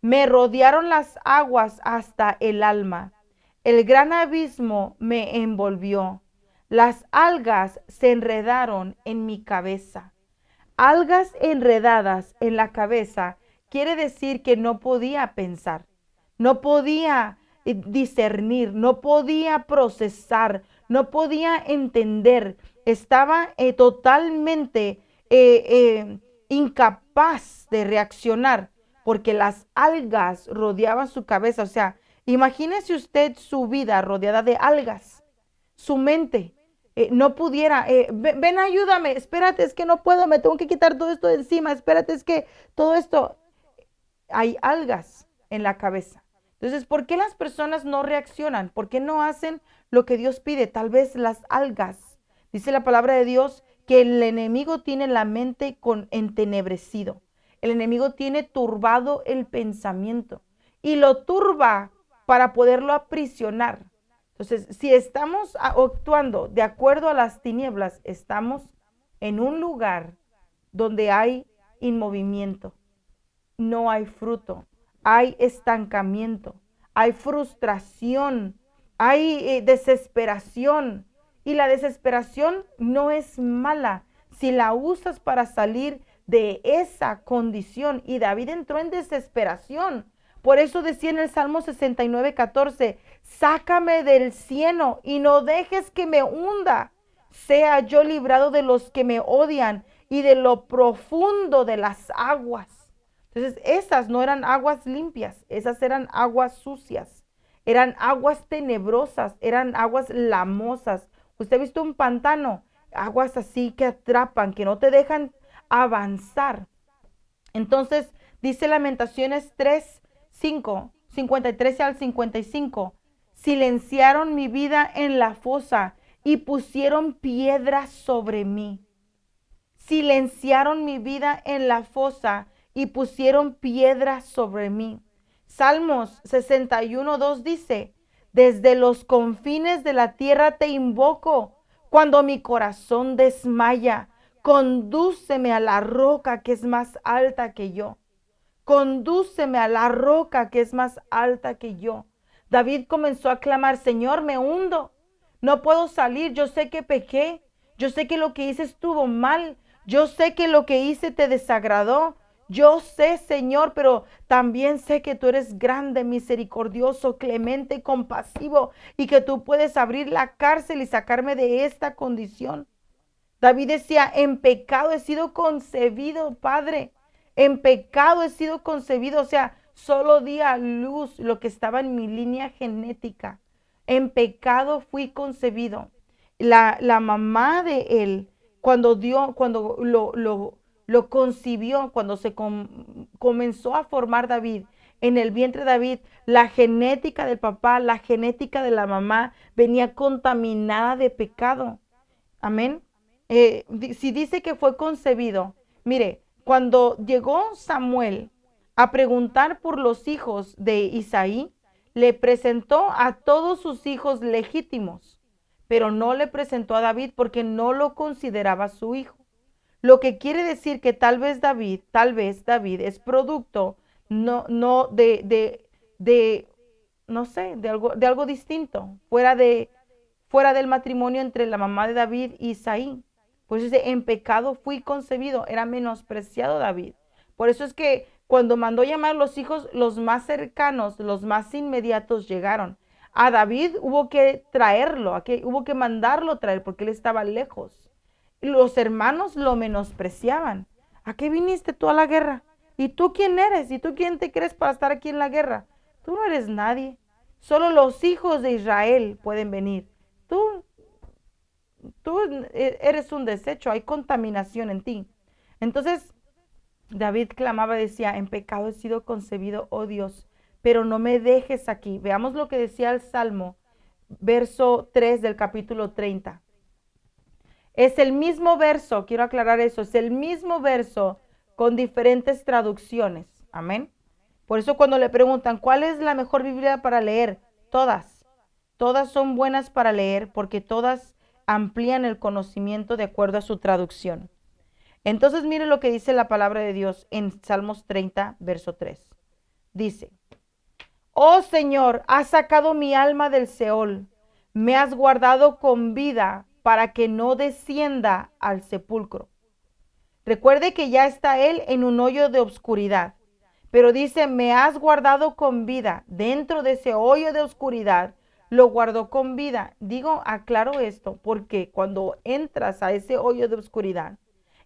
A: me rodearon las aguas hasta el alma. El gran abismo me envolvió. Las algas se enredaron en mi cabeza. Algas enredadas en la cabeza quiere decir que no podía pensar, no podía discernir, no podía procesar, no podía entender. Estaba totalmente incapaz de reaccionar porque las algas rodeaban su cabeza. O sea, imagínese usted su vida rodeada de algas, su mente. No pudiera, ven, ayúdame, espérate, es que no puedo, me tengo que quitar todo esto de encima, espérate, es que todo esto, hay algas en la cabeza. Entonces, ¿por qué las personas no reaccionan? ¿Por qué no hacen lo que Dios pide? Tal vez las algas. Dice la palabra de Dios que el enemigo tiene la mente entenebrecido. El enemigo tiene turbado el pensamiento y lo turba para poderlo aprisionar. Entonces, si estamos actuando de acuerdo a las tinieblas, estamos en un lugar donde hay inmovimiento, no hay fruto, hay estancamiento, hay frustración, hay desesperación. Y la desesperación no es mala si la usas para salir de esa condición. Y David entró en desesperación. Por eso decía en el Salmo 69:14, sácame del cieno y no dejes que me hunda. Sea yo librado de los que me odian y de lo profundo de las aguas. Entonces, esas no eran aguas limpias, esas eran aguas sucias, eran aguas tenebrosas, eran aguas lamosas. ¿Usted ha visto un pantano? Aguas así que atrapan, que no te dejan avanzar. Entonces, dice Lamentaciones 3, 5, 53 al 55, silenciaron mi vida en la fosa y pusieron piedras sobre mí. Silenciaron mi vida en la fosa y pusieron piedras sobre mí. Salmos 61:2 dice, desde los confines de la tierra te invoco, cuando mi corazón desmaya, condúceme a la roca que es más alta que yo. Condúceme a la roca que es más alta que yo. David comenzó a clamar, Señor, me hundo, no puedo salir, yo sé que pequé, yo sé que lo que hice estuvo mal, yo sé que lo que hice te desagradó, yo sé, Señor, pero también sé que tú eres grande, misericordioso, clemente, compasivo y que tú puedes abrir la cárcel y sacarme de esta condición. David decía, en pecado he sido concebido, Padre, en pecado he sido concebido, o sea, solo di a luz lo que estaba en mi línea genética. En pecado fui concebido. La mamá de él, cuando lo concibió, cuando se comenzó a formar David, en el vientre de David, la genética del papá, la genética de la mamá venía contaminada de pecado. Amén. Si dice que fue concebido, mire, cuando llegó Samuel a preguntar por los hijos de Isaí, le presentó a todos sus hijos legítimos, pero no le presentó a David porque no lo consideraba su hijo. Lo que quiere decir que tal vez David es producto no no sé, de algo distinto, fuera del matrimonio entre la mamá de David y Isaí. Pues dice, en pecado fui concebido, era menospreciado David. Por eso es que cuando mandó llamar los hijos, los más cercanos, los más inmediatos llegaron. A David hubo que traerlo, hubo que mandarlo traer porque él estaba lejos. Los hermanos lo menospreciaban. ¿A qué viniste tú a la guerra? ¿Y tú quién eres? ¿Y tú quién te crees para estar aquí en la guerra? Tú no eres nadie. Solo los hijos de Israel pueden venir. Tú eres un desecho, hay contaminación en ti. Entonces, David clamaba, decía, en pecado he sido concebido, oh Dios, pero no me dejes aquí. Veamos lo que decía el Salmo, verso 3 del capítulo 30. Es el mismo verso, quiero aclarar eso, es el mismo verso con diferentes traducciones. Amén. Por eso cuando le preguntan, ¿cuál es la mejor Biblia para leer? Todas. Todas son buenas para leer porque todas amplían el conocimiento de acuerdo a su traducción. Entonces mire lo que dice la palabra de Dios en Salmos 30, verso 3. Dice, oh Señor, has sacado mi alma del Seol, me has guardado con vida para que no descienda al sepulcro. Recuerde que ya está él en un hoyo de oscuridad, pero dice, me has guardado con vida. Dentro de ese hoyo de oscuridad, lo guardó con vida. Digo, aclaro esto, porque cuando entras a ese hoyo de oscuridad,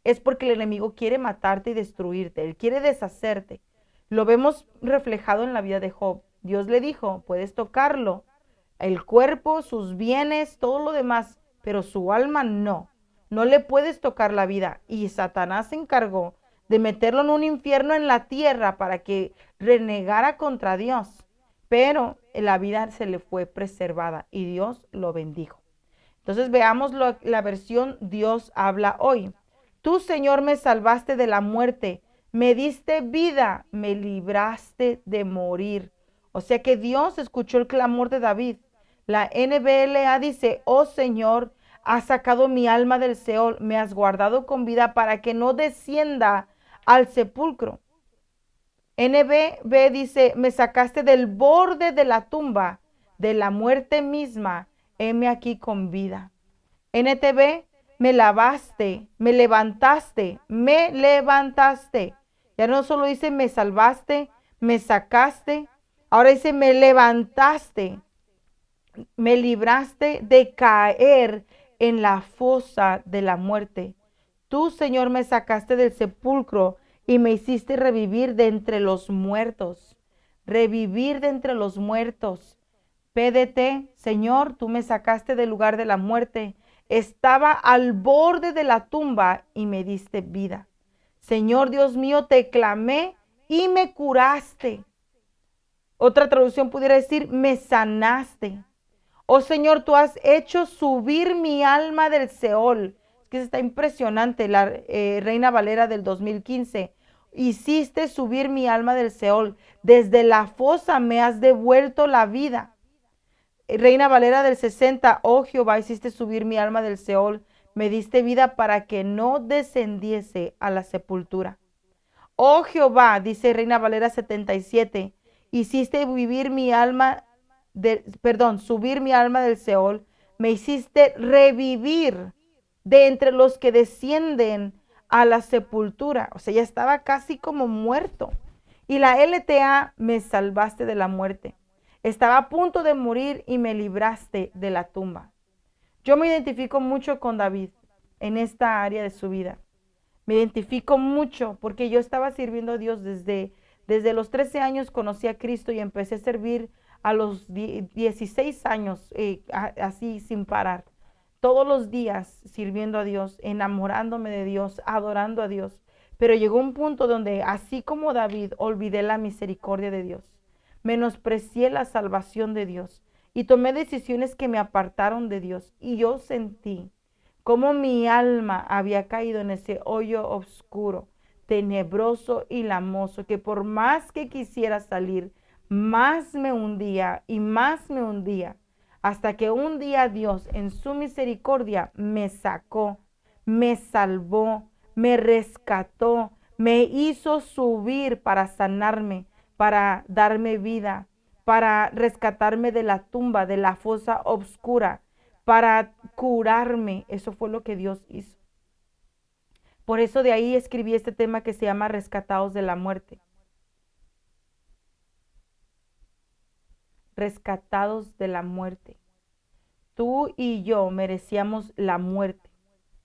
A: es porque el enemigo quiere matarte y destruirte, él quiere deshacerte. Lo vemos reflejado en la vida de Job. Dios le dijo, puedes tocarlo, el cuerpo, sus bienes, todo lo demás, pero su alma no. No le puedes tocar la vida. Y Satanás se encargó de meterlo en un infierno en la tierra para que renegara contra Dios. Pero la vida se le fue preservada y Dios lo bendijo. Entonces veamos la versión Dios habla hoy. Tú, Señor, me salvaste de la muerte, me diste vida, me libraste de morir. O sea que Dios escuchó el clamor de David. La NBLA dice, oh Señor, has sacado mi alma del Seol, me has guardado con vida para que no descienda al sepulcro. NBB dice, me sacaste del borde de la tumba, de la muerte misma, heme aquí con vida. NTV, me lavaste, me levantaste, me levantaste. Ya no solo dice me salvaste, me sacaste, ahora dice me levantaste, me libraste de caer en la fosa de la muerte. Tú, Señor, me sacaste del sepulcro y me hiciste revivir de entre los muertos. Revivir de entre los muertos. PDT, Señor, tú me sacaste del lugar de la muerte. Estaba al borde de la tumba y me diste vida. Señor Dios mío, te clamé y me curaste. Otra traducción pudiera decir, me sanaste. Oh Señor, tú has hecho subir mi alma del Seol. Es que está impresionante, la Reina Valera del 2015. Hiciste subir mi alma del Seol. Desde la fosa me has devuelto la vida. Reina Valera del 60, oh Jehová, hiciste subir mi alma del Seol. Me diste vida para que no descendiese a la sepultura. Oh Jehová, dice Reina Valera 77, hiciste vivir mi alma subir mi alma del Seol, me hiciste revivir de entre los que descienden a la sepultura. O sea, ya estaba casi como muerto. Y la LTA, me salvaste de la muerte. Estaba a punto de morir y me libraste de la tumba. Yo me identifico mucho con David en esta área de su vida. Me identifico mucho porque yo estaba sirviendo a Dios desde los 13 años, conocí a Cristo y empecé a servir a los 16 años, así sin parar. Todos los días sirviendo a Dios, enamorándome de Dios, adorando a Dios. Pero llegó un punto donde, así como David, olvidé la misericordia de Dios. Menosprecié la salvación de Dios y tomé decisiones que me apartaron de Dios. Y yo sentí cómo mi alma había caído en ese hoyo oscuro, tenebroso y lamoso, que por más que quisiera salir, más me hundía y más me hundía, hasta que un día Dios en su misericordia me sacó, me salvó, me rescató, me hizo subir para sanarme, para darme vida, para rescatarme de la tumba, de la fosa oscura, para curarme. Eso fue lo que Dios hizo. Por eso de ahí escribí este tema que se llama Rescatados de la muerte. Rescatados de la muerte. Tú y yo merecíamos la muerte,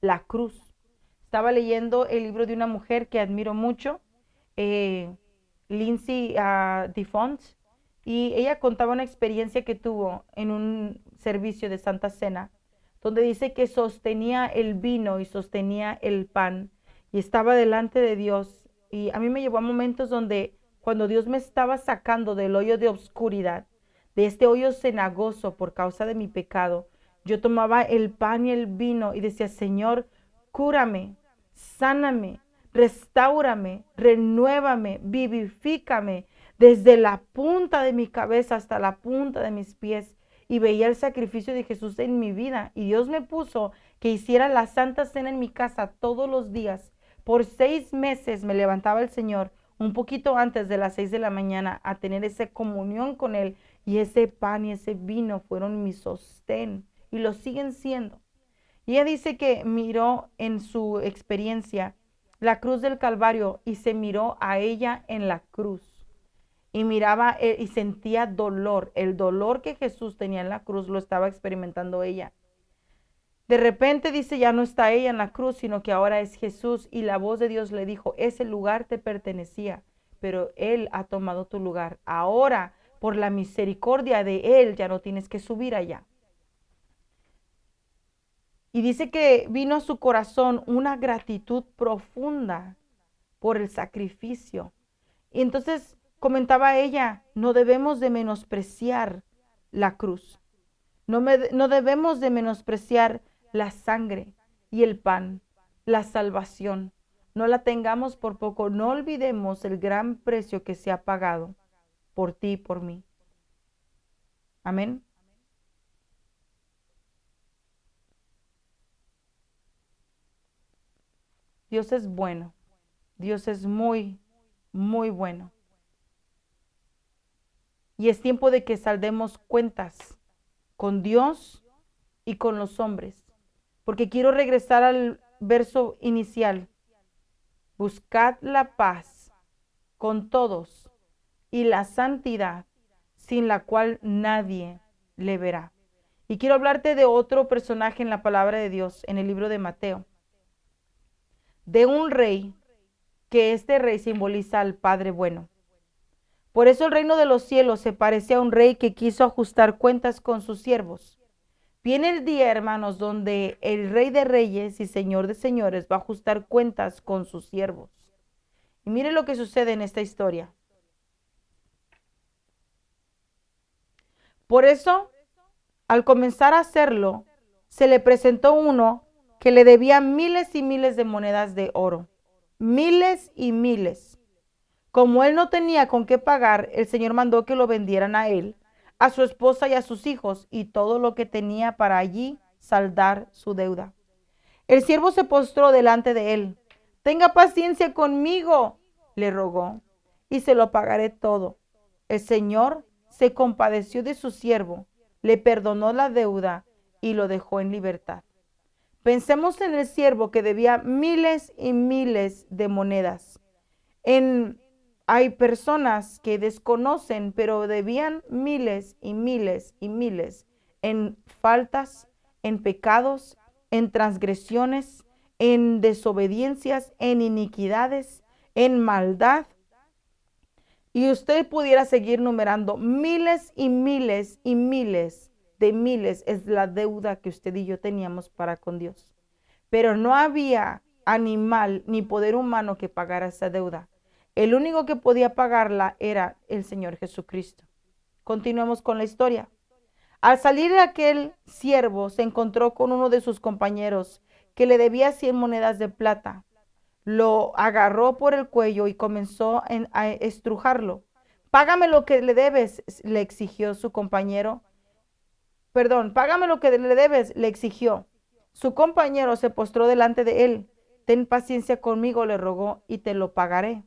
A: la cruz. Estaba leyendo el libro de una mujer que admiro mucho, Lindsay DeFont, y ella contaba una experiencia que tuvo en un servicio de Santa Cena, donde dice que sostenía el vino y sostenía el pan y estaba delante de Dios. Y a mí me llevó a momentos donde cuando Dios me estaba sacando del hoyo de oscuridad, de este hoyo cenagoso por causa de mi pecado, yo tomaba el pan y el vino y decía, Señor, cúrame, sáname, Restáurame, renuévame, vivifícame desde la punta de mi cabeza hasta la punta de mis pies. Y veía el sacrificio de Jesús en mi vida. Y Dios me puso que hiciera la Santa Cena en mi casa todos los días. Por 6 meses me levantaba el Señor un poquito antes de las 6 de la mañana a tener esa comunión con Él. Y ese pan y ese vino fueron mi sostén y lo siguen siendo. Y ella dice que miró en su experiencia la cruz del Calvario y se miró a ella en la cruz. Y miraba y sentía dolor. El dolor que Jesús tenía en la cruz lo estaba experimentando ella. De repente dice, ya no está ella en la cruz, sino que ahora es Jesús. Y la voz de Dios le dijo, ese lugar te pertenecía, pero Él ha tomado tu lugar. Ahora, por la misericordia de Él, ya no tienes que subir allá. Y dice que vino a su corazón una gratitud profunda por el sacrificio. Y entonces comentaba ella, no debemos de menospreciar la cruz. No debemos de menospreciar la sangre y el pan, la salvación. No la tengamos por poco. No olvidemos el gran precio que se ha pagado por ti y por mí. Amén. Dios es bueno. Dios es muy, muy bueno. Y es tiempo de que saldemos cuentas con Dios y con los hombres. Porque quiero regresar al verso inicial. Buscad la paz con todos y la santidad, sin la cual nadie le verá. Y quiero hablarte de otro personaje en la palabra de Dios, en el libro de Mateo, de un rey, que este rey simboliza al Padre bueno. Por eso el reino de los cielos se parece a un rey que quiso ajustar cuentas con sus siervos. Viene el día, hermanos, donde el Rey de Reyes y Señor de Señores va a ajustar cuentas con sus siervos. Y mire lo que sucede en esta historia. Por eso, al comenzar a hacerlo, se le presentó uno que le debía miles y miles de monedas de oro. Miles y miles. Como él no tenía con qué pagar, el Señor mandó que lo vendieran a él, a su esposa y a sus hijos, y todo lo que tenía para allí saldar su deuda. El siervo se postró delante de él. Tenga paciencia conmigo, le rogó, y se lo pagaré todo. El Señor se compadeció de su siervo, le perdonó la deuda y lo dejó en libertad. Pensemos en el siervo que debía miles y miles de monedas. Hay personas que desconocen, pero debían miles y miles y miles en faltas, en pecados, en transgresiones, en desobediencias, en iniquidades, en maldad. Y usted pudiera seguir numerando miles y miles y miles de miles es la deuda que usted y yo teníamos para con Dios. Pero no había animal ni poder humano que pagara esa deuda. El único que podía pagarla era el Señor Jesucristo. Continuemos con la historia. Al salir de aquel siervo se encontró con uno de sus compañeros que le debía 100 monedas de plata. Lo agarró por el cuello y comenzó a estrujarlo. Págame lo que le debes, le exigió su compañero. Perdón, págame lo que le debes, le exigió. Su compañero se postró delante de él. Ten paciencia conmigo, le rogó, y te lo pagaré.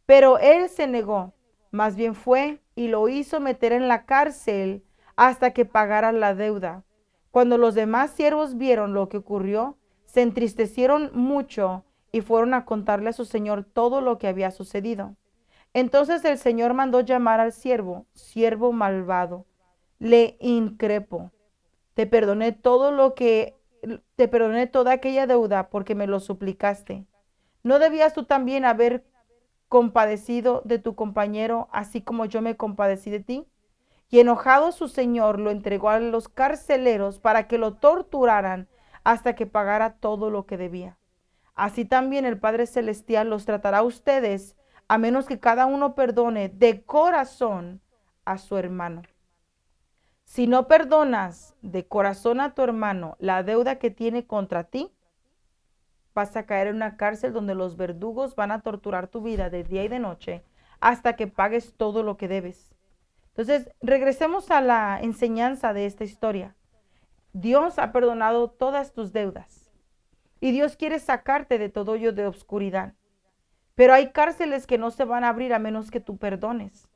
A: Pero él se negó, más bien fue y lo hizo meter en la cárcel hasta que pagara la deuda. Cuando los demás siervos vieron lo que ocurrió, se entristecieron mucho y fueron a contarle a su señor todo lo que había sucedido. Entonces el Señor mandó llamar al siervo, siervo malvado. Le increpó. Te perdoné te perdoné toda aquella deuda porque me lo suplicaste. ¿No debías tú también haber compadecido de tu compañero, así como yo me compadecí de ti? Y enojado su señor lo entregó a los carceleros para que lo torturaran hasta que pagara todo lo que debía. Así también el Padre Celestial los tratará a ustedes, a menos que cada uno perdone de corazón a su hermano. Si no perdonas de corazón a tu hermano la deuda que tiene contra ti, vas a caer en una cárcel donde los verdugos van a torturar tu vida de día y de noche hasta que pagues todo lo que debes. Entonces, regresemos a la enseñanza de esta historia. Dios ha perdonado todas tus deudas y Dios quiere sacarte de todo hoyo de oscuridad. Pero hay cárceles que no se van a abrir a menos que tú perdones.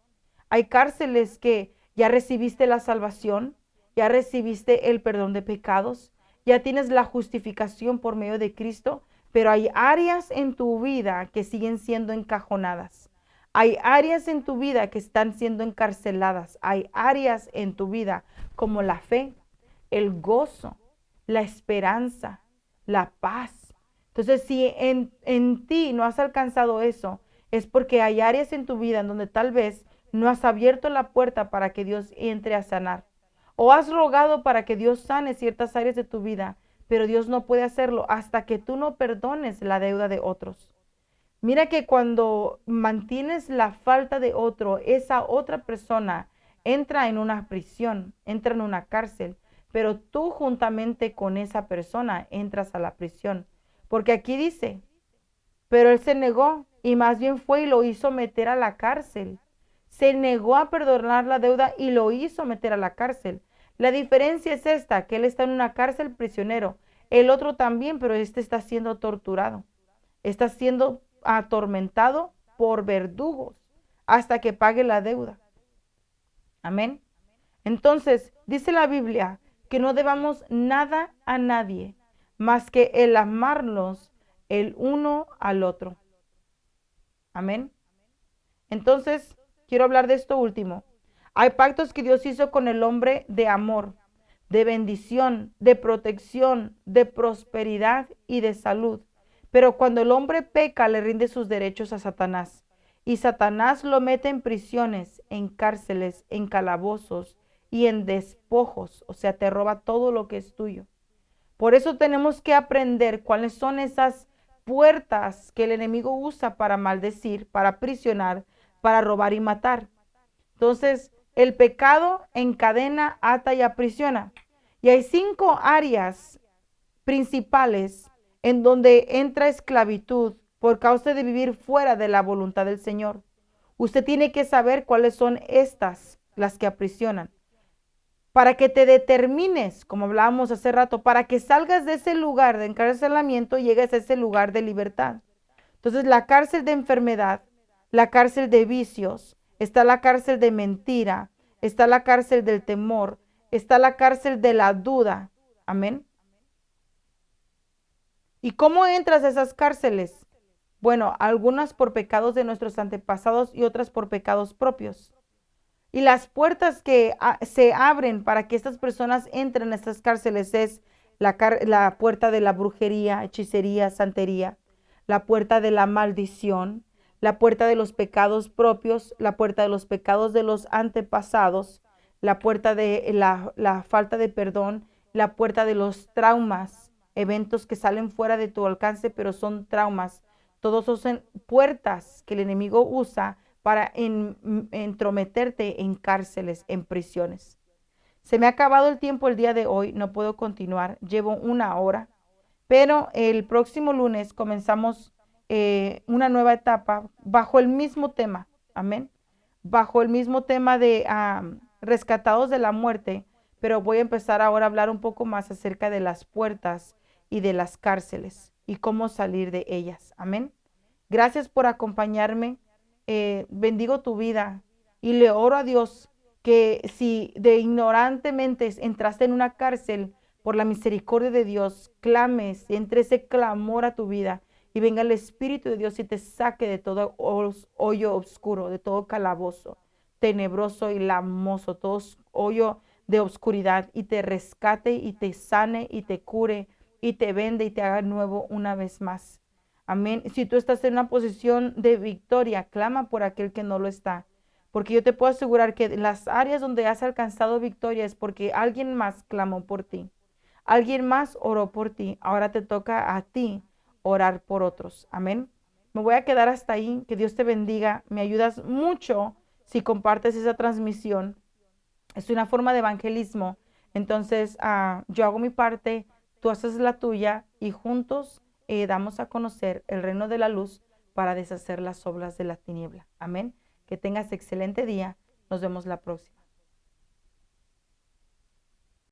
A: Hay cárceles que ya recibiste la salvación, ya recibiste el perdón de pecados, ya tienes la justificación por medio de Cristo, pero hay áreas en tu vida que siguen siendo encajonadas. Hay áreas en tu vida que están siendo encarceladas. Hay áreas en tu vida como la fe, el gozo, la esperanza, la paz. Entonces, si en ti no has alcanzado eso, es porque hay áreas en tu vida en donde tal vez no has abierto la puerta para que Dios entre a sanar. O has rogado para que Dios sane ciertas áreas de tu vida, pero Dios no puede hacerlo hasta que tú no perdones la deuda de otros. Mira que cuando mantienes la falta de otro, esa otra persona entra en una prisión, entra en una cárcel, pero tú juntamente con esa persona entras a la prisión. Porque aquí dice, pero él se negó y más bien fue y lo hizo meter a la cárcel. Se negó a perdonar la deuda y lo hizo meter a la cárcel. La diferencia es esta, que él está en una cárcel prisionero. El otro también, pero este está siendo torturado. Está siendo atormentado por verdugos hasta que pague la deuda. Amén. Entonces, dice la Biblia que no debamos nada a nadie más que el amarnos el uno al otro. Amén. Entonces, quiero hablar de esto último. Hay pactos que Dios hizo con el hombre de amor, de bendición, de protección, de prosperidad y de salud. Pero cuando el hombre peca, le rinde sus derechos a Satanás. Y Satanás lo mete en prisiones, en cárceles, en calabozos y en despojos. O sea, te roba todo lo que es tuyo. Por eso tenemos que aprender cuáles son esas puertas que el enemigo usa para maldecir, para aprisionar, para robar y matar. Entonces, el pecado encadena, ata y aprisiona. Y hay 5 áreas principales en donde entra esclavitud por causa de vivir fuera de la voluntad del Señor. Usted tiene que saber cuáles son estas, las que aprisionan, para que te determines, como hablábamos hace rato, para que salgas de ese lugar de encarcelamiento y llegues a ese lugar de libertad. Entonces, la cárcel de enfermedad, la cárcel de vicios, está la cárcel de mentira, está la cárcel del temor, está la cárcel de la duda. Amén. ¿Y cómo entras a esas cárceles? Bueno, algunas por pecados de nuestros antepasados y otras por pecados propios. Y las puertas que se abren para que estas personas entren a estas cárceles es la puerta de la brujería, hechicería, santería, la puerta de la maldición, la puerta de los pecados propios, la puerta de los pecados de los antepasados, la puerta de la falta de perdón, la puerta de los traumas, eventos que salen fuera de tu alcance, pero son traumas. Todos son puertas que el enemigo usa para entrometerte en cárceles, en prisiones. Se me ha acabado el tiempo el día de hoy, no puedo continuar, llevo 1 hora, pero el próximo lunes comenzamos una nueva etapa bajo el mismo tema, amén, bajo el mismo tema de rescatados de la muerte, pero voy a empezar ahora a hablar un poco más acerca de las puertas y de las cárceles y cómo salir de ellas, amén. Gracias por acompañarme. Bendigo tu vida y le oro a Dios que si de ignorantemente entraste en una cárcel, por la misericordia de Dios, clames, entre ese clamor a tu vida y venga el Espíritu de Dios y te saque de todo hoyo oscuro, de todo calabozo tenebroso y lamoso, todo hoyo de oscuridad y te rescate y te sane y te cure y te vende y te haga nuevo una vez más. Amén. Si tú estás en una posición de victoria, clama por aquel que no lo está. Porque yo te puedo asegurar que las áreas donde has alcanzado victoria es porque alguien más clamó por ti. Alguien más oró por ti. Ahora te toca a ti orar por otros. Amén. Me voy a quedar hasta ahí. Que Dios te bendiga. Me ayudas mucho si compartes esa transmisión. Es una forma de evangelismo. Entonces, yo hago mi parte, tú haces la tuya y juntos damos a conocer el reino de la luz para deshacer las obras de la tiniebla. Amén. Que tengas excelente día. Nos vemos la próxima.